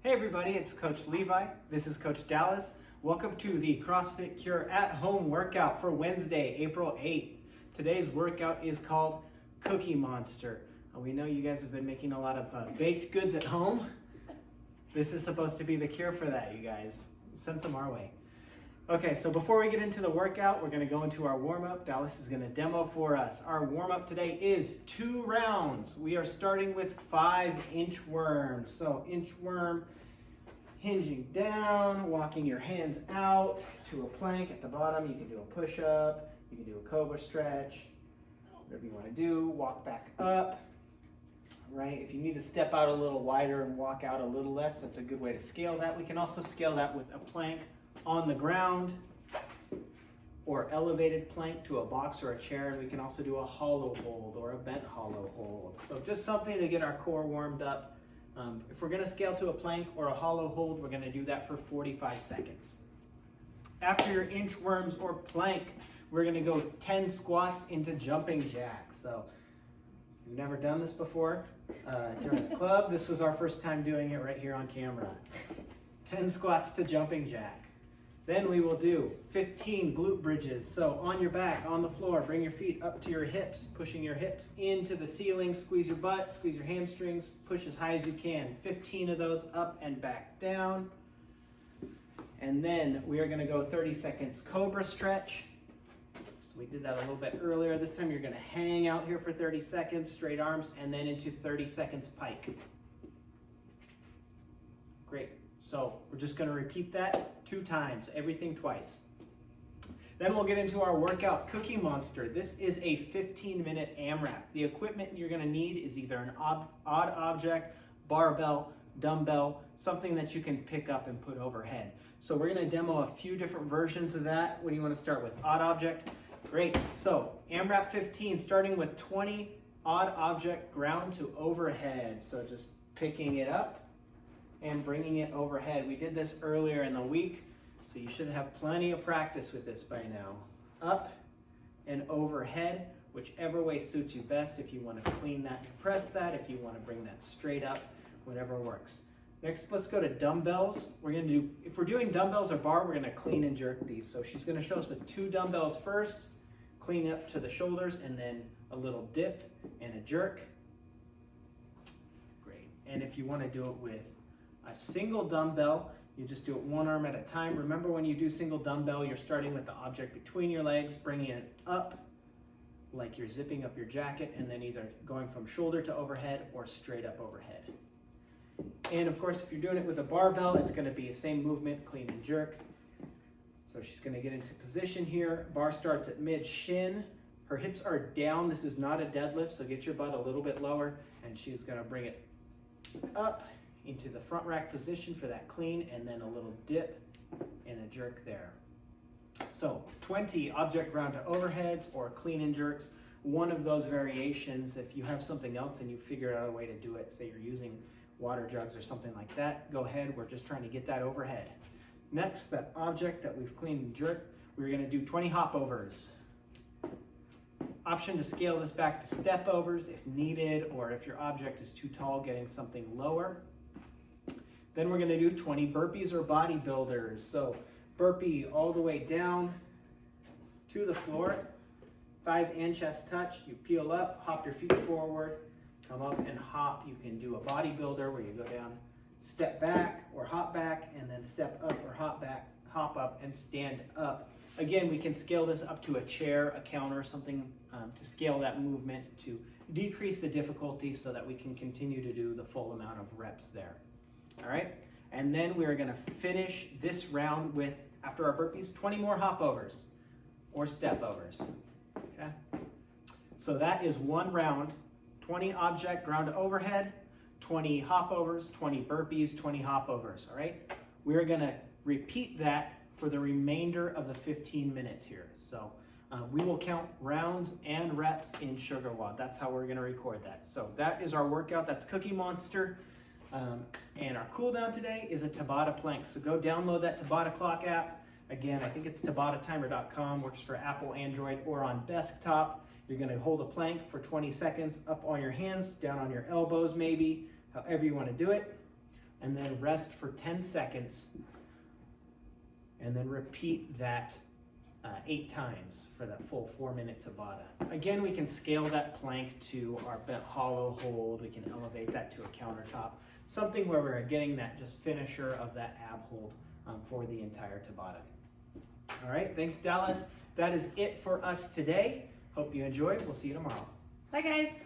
Hey everybody, it's Coach Levi. This is Coach Dallas. Welcome to the CrossFit Cure at Home workout for Wednesday, April 8th. Today's workout is called Cookie Monster. We know you guys have been making a lot of baked goods at home. This is supposed to be the cure for that, you guys. Send some our way. Okay, so before we get into the workout, we're gonna go into our warm-up. Dallas is gonna demo for us. Our warm-up today is 2 rounds. We are starting with 5 inchworms. So inchworm, hinging down, walking your hands out to a plank at the bottom. You can do a push-up, you can do a cobra stretch, whatever you wanna do. Walk back up, right? If you need to step out a little wider and walk out a little less, that's a good way to scale that. We can also scale that with a plank on the ground or elevated plank to a box or a chair, and we can also do a hollow hold or a bent hollow hold. So just something to get our core warmed up. If we're gonna scale to a plank or a hollow hold, we're gonna do that for 45 seconds. After your inchworms or plank, we're gonna go 10 squats into jumping jacks. So if you've never done this before during the club, this was our first time doing it right here on camera. 10 squats to jumping jack. Then we will do 15 glute bridges. So on your back, on the floor, bring your feet up to your hips, pushing your hips into the ceiling, squeeze your butt, squeeze your hamstrings, push as high as you can. 15 of those up and back down. And then we are gonna go 30 seconds cobra stretch. So we did that a little bit earlier. This time you're gonna hang out here for 30 seconds, straight arms, and then into 30 seconds pike. Great. So we're just going to repeat that 2 times, everything twice. Then we'll get into our workout, Cookie Monster. This is a 15-minute AMRAP. The equipment you're going to need is either an odd object, barbell, dumbbell, something that you can pick up and put overhead. So we're going to demo a few different versions of that. What do you want to start with? Odd object? Great. So AMRAP 15, starting with 20 odd object ground to overhead. So just picking it up and bringing it overhead. We did this earlier in the week, so you should have plenty of practice with this by now. Up and overhead, whichever way suits you best. If you want to clean that, press that. If you want to bring that straight up, whatever works. Next, let's go to dumbbells. We're going to do, if we're doing dumbbells or bar, we're going to clean and jerk these. So she's going to show us with 2 dumbbells first, clean up to the shoulders, and then a little dip and a jerk. Great. And if you want to do it with a single dumbbell, you just do it 1 arm at a time. Remember, when you do single dumbbell, you're starting with the object between your legs, bringing it up like you're zipping up your jacket, and then either going from shoulder to overhead or straight up overhead. And of course, if you're doing it with a barbell, it's going to be the same movement, clean and jerk. So she's going to get into position here. Bar starts at mid shin. Her hips are down. This is not a deadlift, so get your butt a little bit lower, and she's going to bring it up into the front rack position for that clean, and then a little dip and a jerk there. So 20 object ground to overheads or clean and jerks, one of those variations. If you have something else and you figure out a way to do it, say you're using water jugs or something like that, go ahead. We're just trying to get that overhead. Next, that object that we've cleaned and jerked, we're going to do 20 hop overs. Option to scale this back to step overs if needed, or if your object is too tall, getting something lower. Then we're going to do 20 burpees or bodybuilders. So burpee all the way down to the floor, thighs and chest touch. You peel up, hop your feet forward, come up and hop. You can do a bodybuilder where you go down, step back or hop back, and then step up or hop back, hop up and stand up. Again, we can scale this up to a chair, a counter, something to scale that movement to decrease the difficulty so that we can continue to do the full amount of reps there. All right, and then we're going to finish this round with, after our burpees, 20 more hop overs or step overs. Okay, so that is 1 round, 20 object ground to overhead, 20 hop overs, 20 burpees, 20 hop overs. All right, we're going to repeat that for the remainder of the 15 minutes here. So we will count rounds and reps in sugarWOD. That's how we're going to record that. So that is our workout. That's Cookie Monster. And our cooldown today is a Tabata Plank. So go download that Tabata Clock app. Again, I think it's tabatatimer.com, works for Apple, Android, or on desktop. You're going to hold a plank for 20 seconds up on your hands, down on your elbows maybe, however you want to do it. and then rest for 10 seconds, and then repeat that 8 times for that full 4-minute Tabata. Again, we can scale that plank to our bent hollow hold. We can elevate that to a countertop, something where we're getting that just finisher of that ab hold for the entire Tabata. All right, thanks Dallas. That is it for us today. Hope you enjoyed. We'll see you tomorrow. Bye guys.